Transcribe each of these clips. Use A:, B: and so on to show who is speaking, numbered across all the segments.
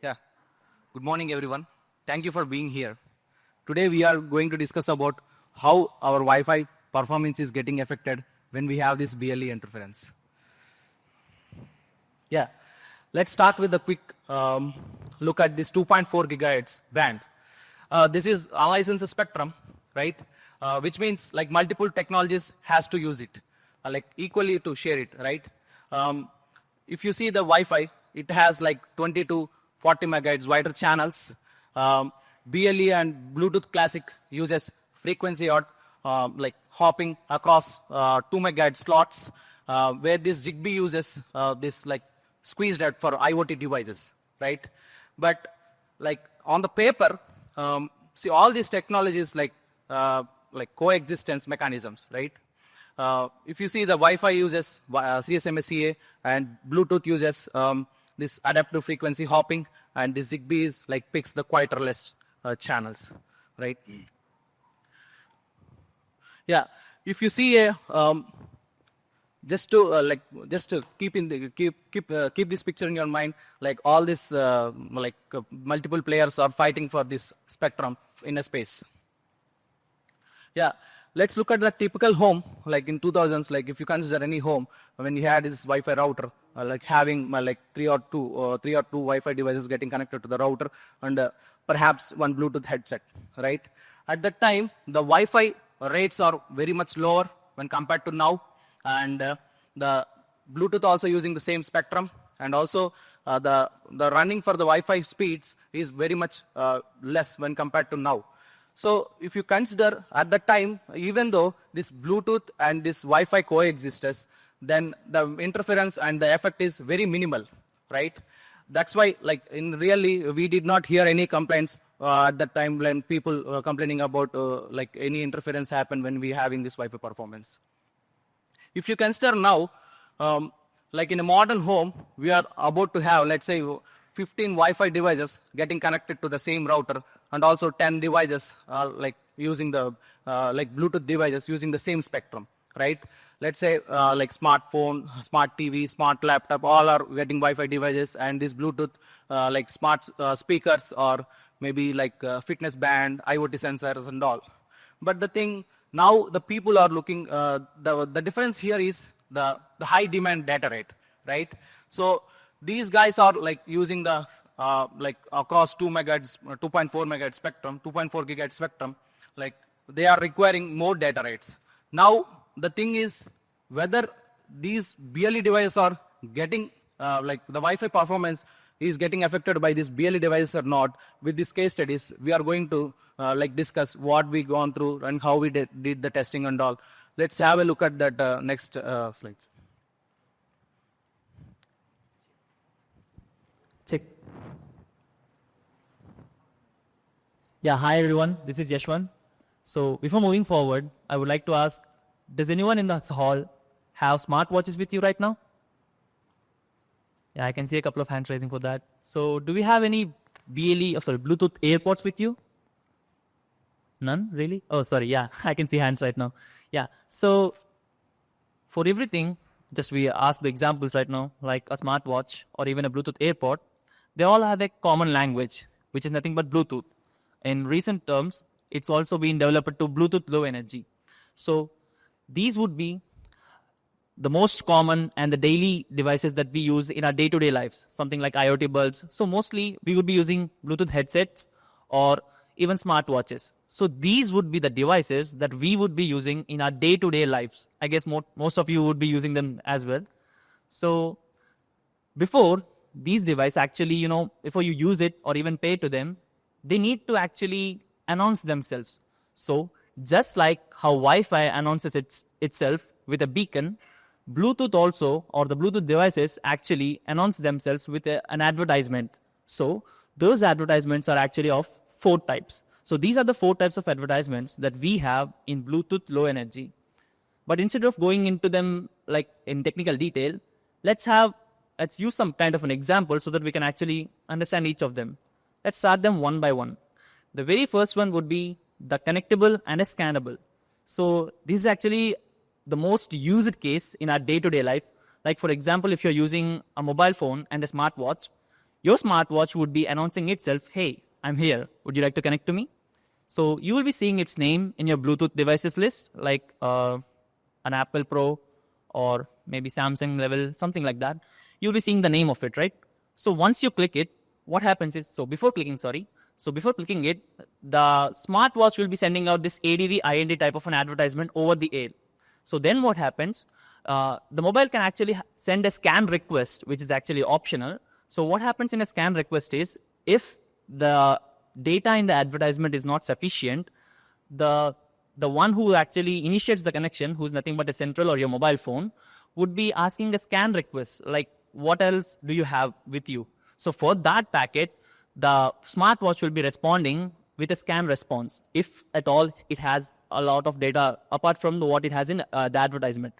A: Yeah. Good morning, everyone. Thank you for being here. Today we are going to discuss about how our Wi-Fi performance is getting affected when we have this BLE interference. Yeah. Let's start with a quick look at this 2.4 gigahertz band. This is unlicensed spectrum, right? Which means like multiple technologies has to use it, like equally to share it, right? If you see the Wi-Fi, it has like 20 to 40 megahertz wider channels. BLE and Bluetooth Classic uses frequency out, like hopping across 2 megahertz slots, where this Zigbee uses this like squeezed out for IoT devices, right? But like on the paper, see all these technologies like coexistence mechanisms, right? If you see the Wi-Fi uses CSMA and Bluetooth uses this adaptive frequency hopping, and the Zigbee is like picks the quieter less channels, right? Yeah, if you see a just to keep this picture in your mind, like all this multiple players are fighting for this spectrum in a space. Yeah, let's look at the typical home, like in 2000s, like if you consider any home, when you had this Wi-Fi router, like having like three or two Wi-Fi devices getting connected to the router, and perhaps one Bluetooth headset, right? At that time, the Wi-Fi rates are very much lower when compared to now, and the Bluetooth also using the same spectrum, and also the running for the Wi-Fi speeds is very much less when compared to now. So if you consider at that time, even though this Bluetooth and this Wi-Fi coexistes, then the interference and the effect is very minimal, right? That's why, like in really, we did not hear any complaints at that time when people were complaining about like any interference happen when we having this Wi-Fi performance. If you consider now, like in a modern home, we are about to have, let's say, 15 Wi-Fi devices getting connected to the same router, and also 10 devices like using the like Bluetooth devices using the same spectrum, right? Let's say like smartphone, smart TV, smart laptop, all are getting Wi-Fi devices, and this Bluetooth like smart speakers, or maybe like fitness band, IoT sensors and all. But the thing now, the people are looking, the difference here is the high demand data rate, right? So these guys are like using the like across 2 megahertz, 2.4 megahertz spectrum, 2.4 gigahertz spectrum, like they are requiring more data rates. Now the thing is whether these BLE devices are getting like the Wi-Fi performance is getting affected by this BLE devices or not. With these case studies, we are going to like discuss what we gone through and how we did the testing and all. Let's have a look at that next slide.
B: Check. Yeah, hi everyone, this is Yaswanth. So before moving forward, I would like to ask, does anyone in this hall have smartwatches with you right now? Yeah, I can see a couple of hands raising for that. So do we have any Bluetooth AirPods with you? None, really? Oh, sorry, yeah, I can see hands right now. Yeah, so for everything, just we ask the examples right now, like a smartwatch or even a Bluetooth AirPod, they all have a common language, which is nothing but Bluetooth. In recent terms, it's also been developed to Bluetooth Low Energy. So these would be the most common and the daily devices that we use in our day-to-day lives, something like IoT bulbs. So mostly we would be using Bluetooth headsets or even smartwatches. So these would be the devices that we would be using in our day-to-day lives. I guess most of you would be using them as well. So before these devices actually, before you use it or even pay to them, they need to actually announce themselves. So just like how Wi-Fi announces itself with a beacon, Bluetooth also, or the Bluetooth devices actually announce themselves with an advertisement. So those advertisements are actually of 4 types. So these are the 4 types of advertisements that we have in Bluetooth Low Energy. But instead of going into them like in technical detail, let's use some kind of an example so that we can actually understand each of them. Let's start them one by one. The very first one would be the connectable and a scannable. So this is actually the most used case in our day-to-day life. Like for example, if you're using a mobile phone and a smartwatch, your smartwatch would be announcing itself, hey, I'm here. Would you like to connect to me? So you will be seeing its name in your Bluetooth devices list, like an Apple Pro or maybe Samsung level, something like that. You'll be seeing the name of it, right? So once you click it, what happens is, before clicking it, the smartwatch will be sending out this ADV IND type of an advertisement over the air. So then what happens? The mobile can actually send a scan request, which is actually optional. So what happens in a scan request is, if the data in the advertisement is not sufficient, the one who actually initiates the connection, who's nothing but a central or your mobile phone, would be asking a scan request, like what else do you have with you? So for that packet, the smartwatch will be responding with a scan response, if at all it has a lot of data apart from what it has in the advertisement.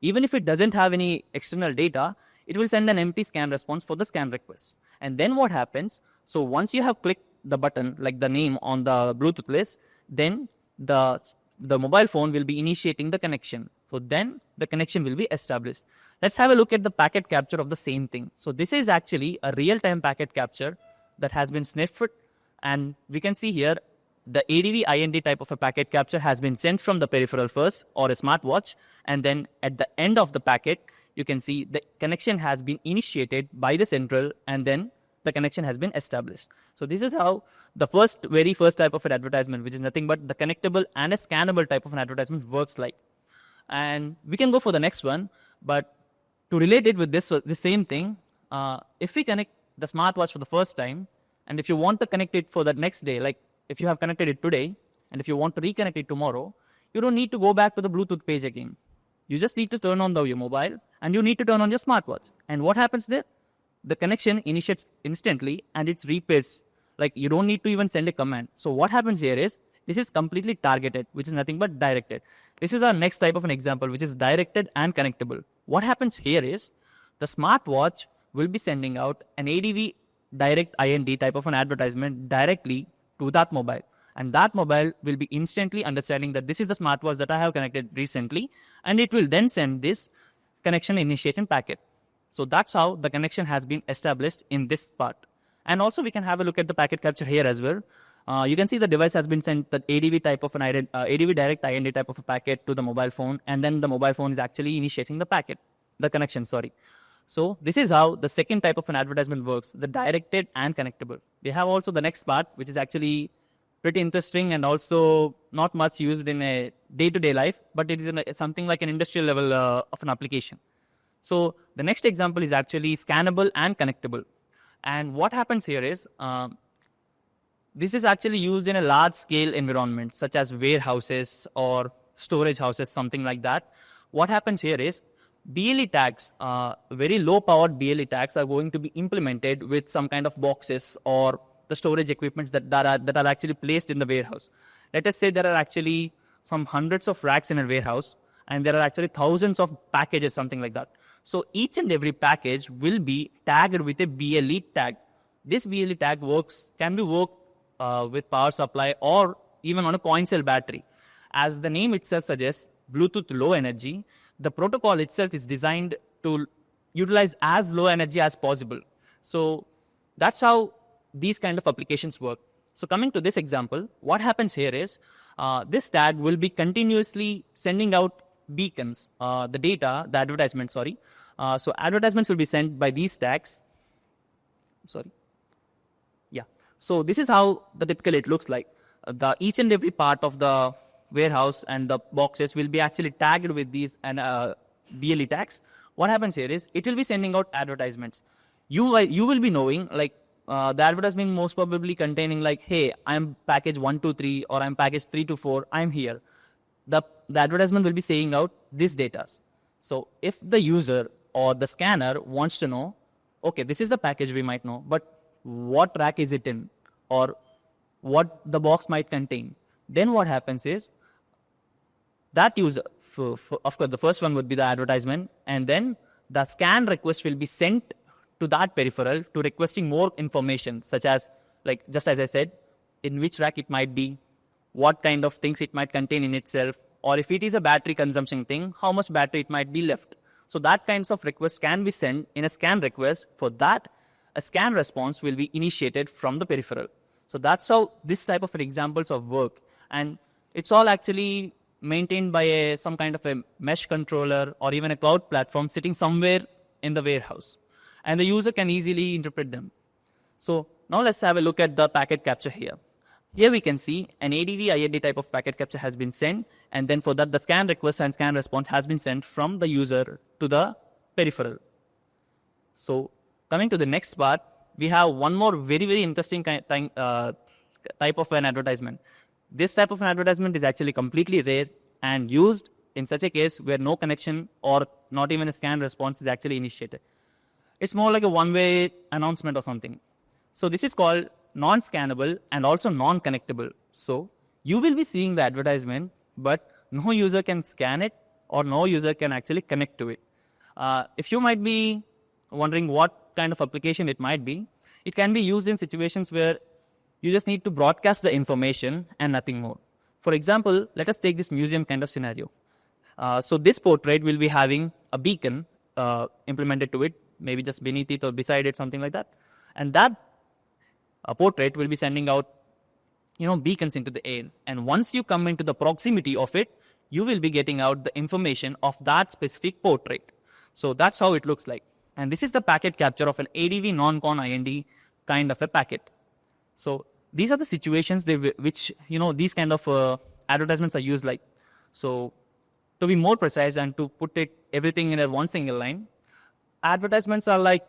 B: Even if it doesn't have any external data, it will send an empty scan response for the scan request. And then what happens? So once you have clicked the button, like the name on the Bluetooth list, then the mobile phone will be initiating the connection. So then the connection will be established. Let's have a look at the packet capture of the same thing. So this is actually a real-time packet capture that has been sniffed, and we can see here the ADV IND type of a packet capture has been sent from the peripheral first, or a smartwatch, and then at the end of the packet, you can see the connection has been initiated by the central, and then the connection has been established. So this is how the very first type of an advertisement, which is nothing but the connectable and a scannable type of an advertisement, works like. And we can go for the next one, but to relate it with the same thing, if we connect the smartwatch for the first time, and if you want to connect it for the next day, like if you have connected it today, and if you want to reconnect it tomorrow, you don't need to go back to the Bluetooth page again. You just need to turn on your mobile, and you need to turn on your smartwatch. And what happens there? The connection initiates instantly, and it's repairs. Like you don't need to even send a command. So what happens here is, this is completely targeted, which is nothing but directed. This is our next type of an example, which is directed and connectable. What happens here is, the smartwatch will be sending out an ADV direct IND type of an advertisement directly to that mobile. And that mobile will be instantly understanding that this is the smartwatch that I have connected recently, and it will then send this connection initiation packet. So that's how the connection has been established in this part. And also we can have a look at the packet capture here as well. You can see the device has been sent the ADV type of an ADV direct IND type of a packet to the mobile phone, and then the mobile phone is actually initiating the connection. So this is how the second type of an advertisement works, the directed and connectable. We have also the next part, which is actually pretty interesting and also not much used in a day-to-day life, but it is something like an industrial level of an application. So the next example is actually scannable and connectable. And what happens here is, this is actually used in a large-scale environment, such as warehouses or storage houses, something like that. What happens here is, BLE tags, very low-powered BLE tags, are going to be implemented with some kind of boxes or the storage equipments that are actually placed in the warehouse. Let us say there are actually some hundreds of racks in a warehouse, and there are actually thousands of packages, something like that. So each and every package will be tagged with a BLE tag. This BLE tag can be worked with power supply or even on a coin cell battery. As the name itself suggests, Bluetooth low energy, the protocol itself is designed to utilize as low energy as possible. So that's how these kind of applications work. So coming to this example, what happens here is, this tag will be continuously sending out beacons, the advertisement. So advertisements will be sent by these tags. So this is how the typical it looks like. Each and every part of the warehouse and the boxes will be actually tagged with these BLE tags. What happens here is, it will be sending out advertisements. You will be knowing, like, the advertisement most probably containing like, hey, I'm package 1 to 3 or I'm package 3 to 4, I'm here. The advertisement will be saying out this data. So if the user or the scanner wants to know, okay, this is the package, we might know, but what rack is it in, or what the box might contain, then what happens is, that user, of course, the first one would be the advertisement, and then the scan request will be sent to that peripheral to requesting more information, such as, like, just as I said, in which rack it might be, what kind of things it might contain in itself, or if it is a battery consumption thing, how much battery it might be left. So that kinds of request can be sent in a scan request. For that, a scan response will be initiated from the peripheral. So that's how this type of examples of work. And it's all actually maintained by some kind of a mesh controller or even a cloud platform sitting somewhere in the warehouse. And the user can easily interpret them. So now let's have a look at the packet capture here. Here we can see an ADV IND type of packet capture has been sent, and then for that the scan request and scan response has been sent from the user to the peripheral. So coming to the next part, we have one more very interesting type of an advertisement. This type of an advertisement is actually completely rare and used in such a case where no connection or not even a scan response is actually initiated. It's more like a one-way announcement or something. So this is called non-scannable and also non-connectable. So you will be seeing the advertisement, but no user can scan it or no user can actually connect to it. If you might be wondering what kind of application it might be, it can be used in situations where you just need to broadcast the information and nothing more. For example, let us take this museum kind of scenario. So this portrait will be having a beacon implemented to it, maybe just beneath it or beside it, something like that. And that portrait will be sending out beacons into the air. And once you come into the proximity of it, you will be getting out the information of that specific portrait. So that's how it looks like. And this is the packet capture of an ADV non-con IND kind of a packet. So these are the situations which these kind of advertisements are used like. So to be more precise and to put everything in one single line, advertisements are like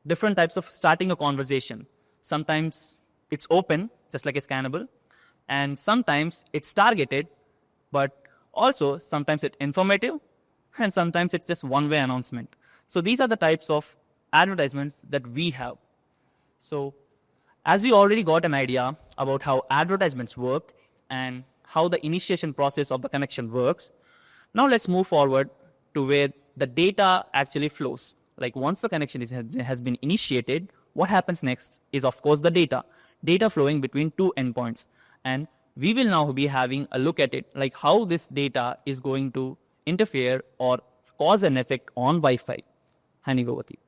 B: different types of starting a conversation. Sometimes it's open, just like a scannable, and sometimes it's targeted, but also sometimes it's informative, and sometimes it's just one-way announcement. So these are the types of advertisements that we have. So as we already got an idea about how advertisements work and how the initiation process of the connection works, now let's move forward to where the data actually flows. Like once the connection has been initiated, what happens next is of course the data flowing between two endpoints. And we will now be having a look at it, like how this data is going to interfere or cause an effect on Wi-Fi. Handing over to you.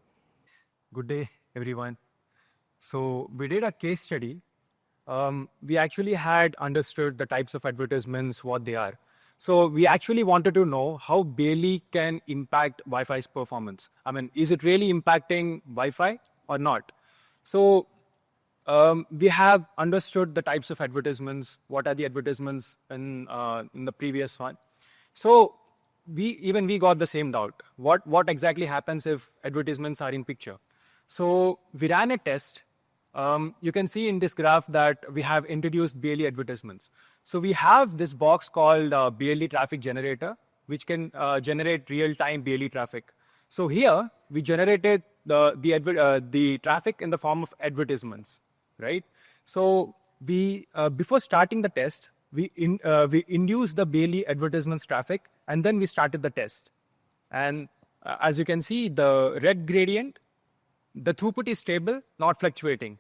C: Good day, everyone. So we did a case study. We actually had understood the types of advertisements, what they are. So we actually wanted to know how BLE can impact Wi-Fi's performance. I mean, is it really impacting Wi-Fi or not? So we have understood the types of advertisements, what are the advertisements in the previous one. So we got the same doubt. What exactly happens if advertisements are in picture? So we ran a test. You can see in this graph that we have introduced BLE advertisements. So we have this box called BLE traffic generator, which can generate real-time BLE traffic. So here we generated the traffic in the form of advertisements, right? So we before starting the test, we induced the BLE advertisements traffic, and then we started the test. And as you can see, the red gradient, the throughput is stable, not fluctuating.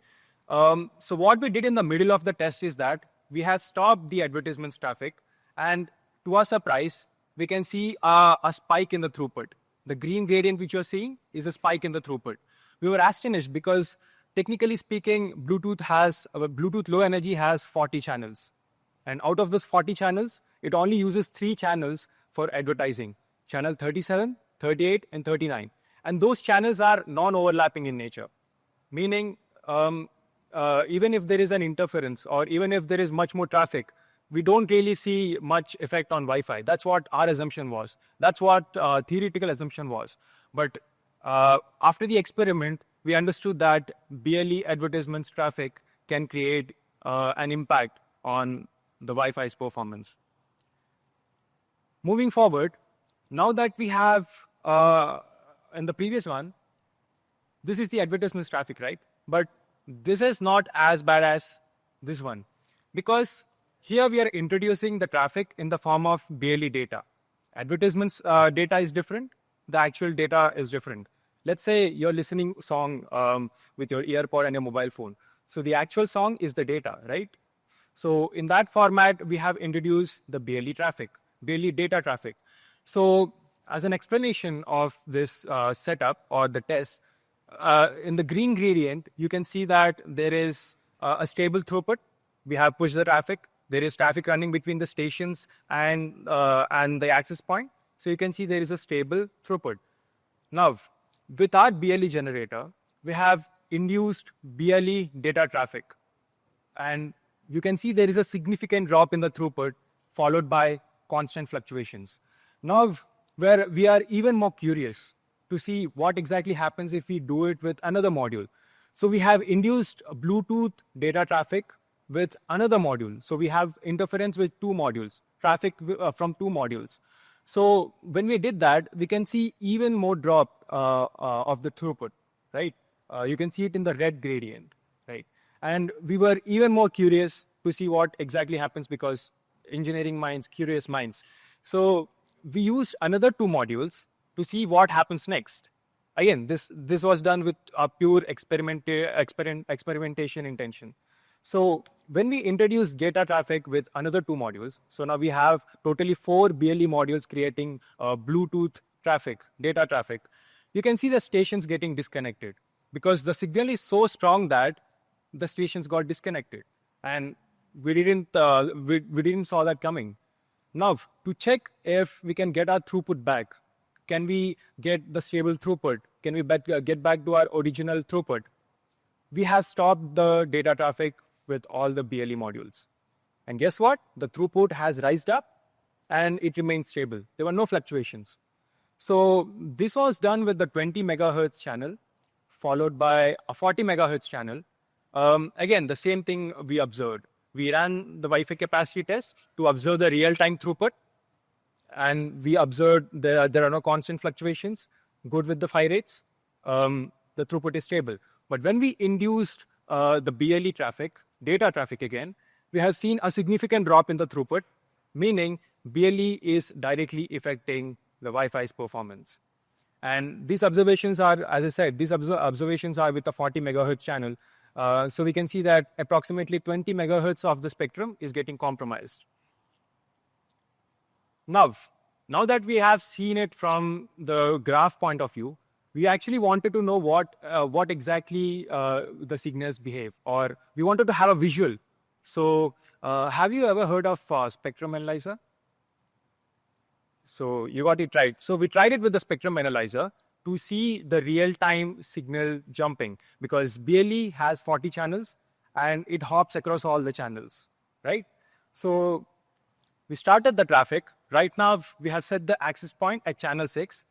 C: So what we did in the middle of the test is that we have stopped the advertisements traffic, and to our surprise, we can see a spike in the throughput. The green gradient which you're seeing is a spike in the throughput. We were astonished because technically speaking, Bluetooth low energy has 40 channels. And out of those 40 channels, it only uses 3 channels for advertising: channel 37, 38, and 39. And those channels are non-overlapping in nature, meaning even if there is an interference or even if there is much more traffic, we don't really see much effect on Wi-Fi. That's what our assumption was. That's what theoretical assumption was. But after the experiment, we understood that BLE advertisements traffic can create an impact on the Wi-Fi's performance. Moving forward, now that we have in the previous one, this is the advertisements traffic, right? But this is not as bad as this one, because here we are introducing the traffic in the form of BLE data. Advertisements data is different. The actual data is different. Let's say you're listening song with your earpod and your mobile phone. So the actual song is the data, right? So in that format, we have introduced the BLE traffic, BLE data traffic. So as an explanation of this setup or the test, in the green gradient, you can see that there is a stable throughput. We have pushed the traffic. There is traffic running between the stations and the access point. So you can see there is a stable throughput. Now, with our BLE generator, we have induced BLE data traffic. And you can see there is a significant drop in the throughput followed by constant fluctuations. Now, where we are even more curious to see what exactly happens if we do it with another module. So we have induced Bluetooth data traffic with another module. So we have interference with two modules, traffic from two modules. So when we did that, we can see even more drop of the throughput, right? You can see it in the red gradient, right? And we were even more curious to see what exactly happens because engineering minds, curious minds. So we used another two modules to see what happens next. Again, this was done with a pure experimentation intention. So when we introduce data traffic with another two modules, so now we have totally 4 BLE modules creating Bluetooth traffic, data traffic. You can see the stations getting disconnected because the signal is so strong that the stations got disconnected, and we didn't saw that coming. Now to check if we can get our throughput back, can we get the stable throughput? Can we get back to our original throughput? We have stopped the data traffic with all the BLE modules. And guess what? The throughput has rised up and it remains stable. There were no fluctuations. So this was done with the 20 megahertz channel, followed by a 40 megahertz channel. Again, the same thing we observed. We ran the Wi-Fi capacity test to observe the real-time throughput. And we observed there are no constant fluctuations, good with the phi rates. The throughput is stable. But when we induced the BLE traffic, data traffic again, we have seen a significant drop in the throughput, meaning BLE is directly affecting the Wi-Fi's performance. And these observations are, as I said, these observations are with a 40 megahertz channel. So we can see that approximately 20 megahertz of the spectrum is getting compromised. Now that we have seen it from the graph point of view, we actually wanted to know what exactly the signals behave, or we wanted to have a visual. So have you ever heard of spectrum analyzer? So you got it right. So we tried it with the spectrum analyzer to see the real-time signal jumping, because BLE has 40 channels and it hops across all the channels, right? So we started the traffic. Right now we have set the access point at channel 6.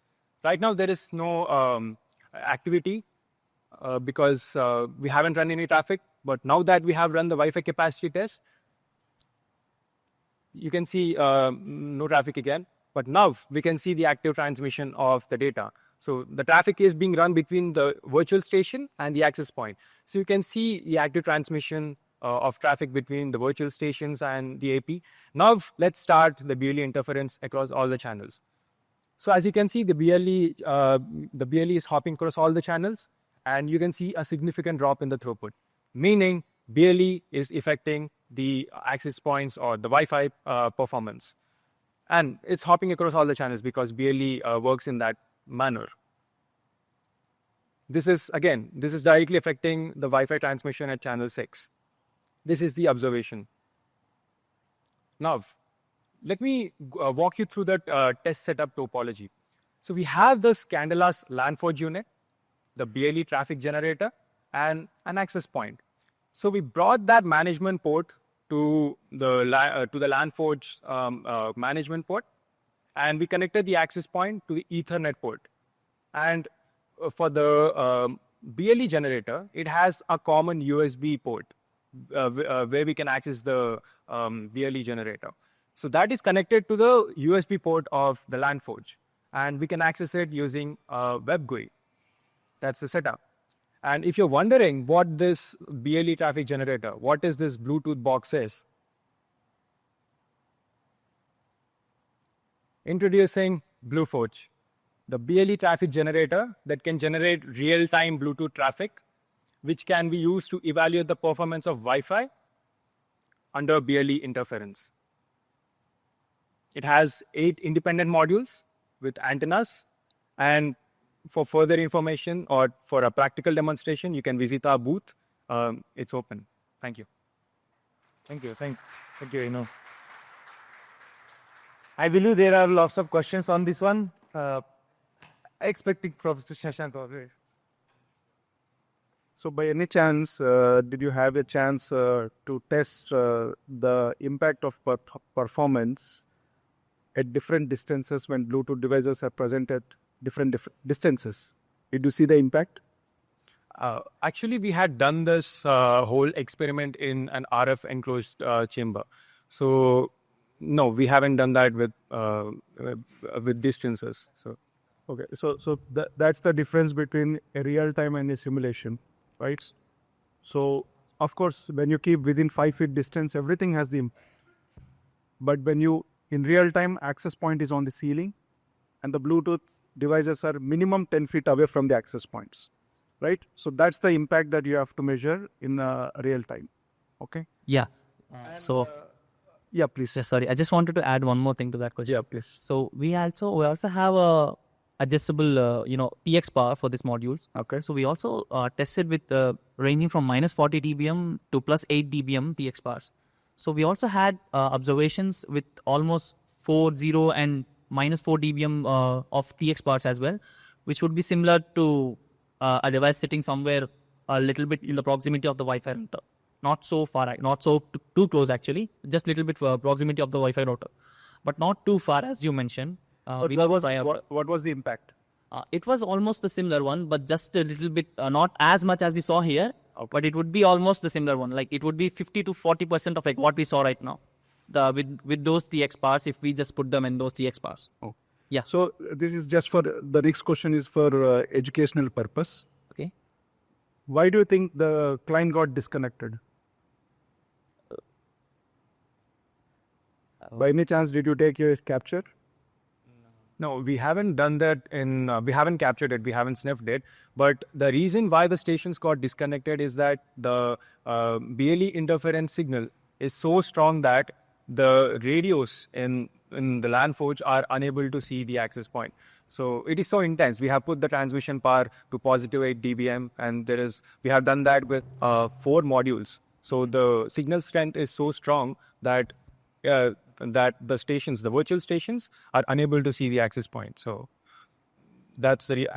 C: Right now there is no activity because we haven't run any traffic. But now that we have run the Wi-Fi capacity test, you can see no traffic again. But now we can see the active transmission of the data. So the traffic is being run between the virtual station and the access point. So you can see the active transmission of traffic between the virtual stations and the AP. Now let's start the BLE interference across all the channels. So as you can see, the BLE is hopping across all the channels, and you can see a significant drop in the throughput, meaning BLE is affecting the access points or the Wi-Fi performance. And it's hopping across all the channels because BLE works in that manner. This is directly affecting the Wi-Fi transmission at channel 6. This is the observation. Now, let me walk you through the test setup topology. So we have the Scandala's LAN forge unit, the BLE traffic generator, and an access point. So we brought that management port to the LAN forge management port, and we connected the access point to the Ethernet port. And for the BLE generator, it has a common USB port where we can access the BLE generator. So that is connected to the USB port of the LAN forge, and we can access it using a web GUI. That's the setup. And if you're wondering what this BLE traffic generator, what is this Bluetooth box is, introducing BlueForge, the BLE traffic generator that can generate real-time Bluetooth traffic, which can be used to evaluate the performance of Wi-Fi under BLE interference. It has 8 independent modules, with antennas. And for further information or for a practical demonstration, you can visit our booth. It's open. Thank you.
D: Thank you. Thank you. I believe there are lots of questions on this one. Expecting Professor Shashank always.
E: So by any chance, did you have a chance to test the impact of performance at different distances when Bluetooth devices are present at different distances? Did you see the impact?
C: Actually, we had done this whole experiment in an RF enclosed chamber. So no, we haven't done that with distances. So
E: okay, so that's the difference between a real time and a simulation, right? So of course, when you keep within 5 feet distance, everything has the impact. But when you in real time, access point is on the ceiling, and the Bluetooth devices are minimum 10 feet away from the access points, right? So that's the impact that you have to measure in real time. Okay.
B: Yeah.
E: Yeah, please.
B: Yeah, sorry, I just wanted to add one more thing to that question.
E: Yeah, please.
B: So we also have a adjustable TX bar for these modules.
E: Okay.
B: So we also tested with ranging from minus 40 dBm to plus 8 dBm TX bars. So we also had observations with almost 4.0 and minus 4 dBm of TX bars as well, which would be similar to a device sitting somewhere a little bit in the proximity of the Wi-Fi router. Not so far, not so too close actually, just little bit proximity of the Wi-Fi router, but not too far as you mentioned.
C: what was the impact?
B: It was almost the similar one, but just a little bit, not as much as we saw here, but it would be almost the similar one. Like it would be 50 to 40% of like what we saw right now, with those TX bars if we just put them in those TX bars.
E: Oh.
B: Yeah.
E: So this is just for the next question is for educational purpose.
B: Okay.
E: Why do you think the client got disconnected? By any chance, did you take your capture?
C: No, we haven't done that we haven't captured it, we haven't sniffed it. But the reason why the stations got disconnected is that the BLE interference signal is so strong that the radios in the LAN forge are unable to see the access point. So it is so intense. We have put the transmission power to positive 8 dBm, and we have done that with 4 modules. So the signal strength is so strong that the stations, the virtual stations, are unable to see the access point. So that's the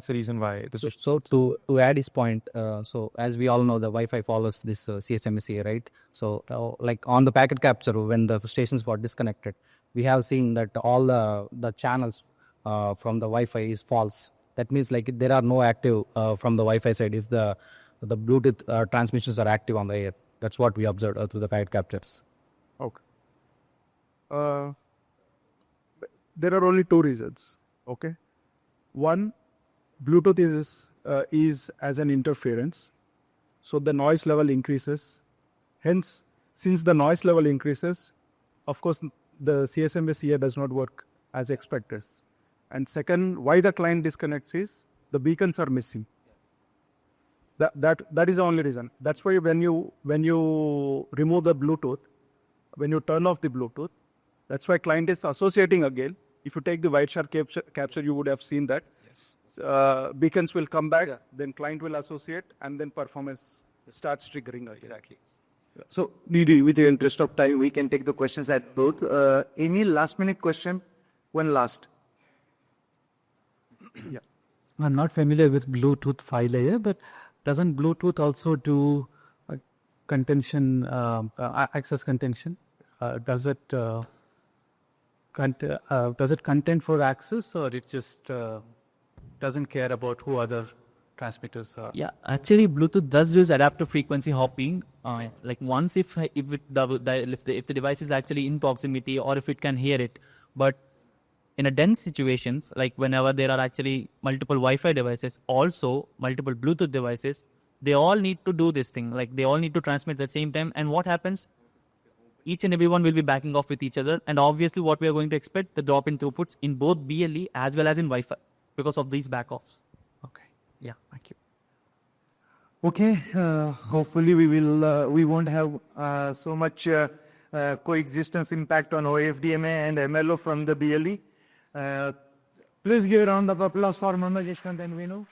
C: reason why.
A: So to add his point, so as we all know, the Wi-Fi follows this CSMSA, right? So like on the packet capture, when the stations got disconnected, we have seen that all the channels from the Wi-Fi is false. That means like there are no active from the Wi-Fi side if the Bluetooth transmissions are active on the air. That's what we observed through the packet captures.
E: Okay. There are only 2 reasons. Okay. One, Bluetooth is as an interference, so the noise level increases. Hence, since the noise level increases, of course, the CSMA does not work as expected. And second, why the client disconnects is the beacons are missing. That is the only reason. That's why when you remove the Bluetooth, when you turn off the Bluetooth, that's why client is associating again. If you take the Wireshark capture, you would have seen that. Yes. Beacons will come back, then client will associate, and then performance starts triggering again.
C: Exactly.
D: Yeah. So, with the interest of time, we can take the questions at both. Any last minute question? One last.
F: Yeah. I'm not familiar with Bluetooth 5 layer, but doesn't Bluetooth also do contention, access contention? Does it contend for access, or it just doesn't care about who other transmitters are?
B: Yeah, actually, Bluetooth does use adaptive frequency hopping. Like once if the device is actually in proximity or if it can hear it, but in a dense situations, like whenever there are actually multiple Wi-Fi devices, also multiple Bluetooth devices, they all need to do this thing. Like they all need to transmit at the same time. And what happens? Each and everyone will be backing off with each other. And obviously what we are going to expect, the drop in throughputs in both BLE as well as in Wi-Fi because of these backoffs.
F: Okay. Yeah. Thank you.
D: Okay. Hopefully we won't have so much coexistence impact on OFDMA and MLO from the BLE.
G: Please give a round of applause for Manoj, Yaswanth and Venu.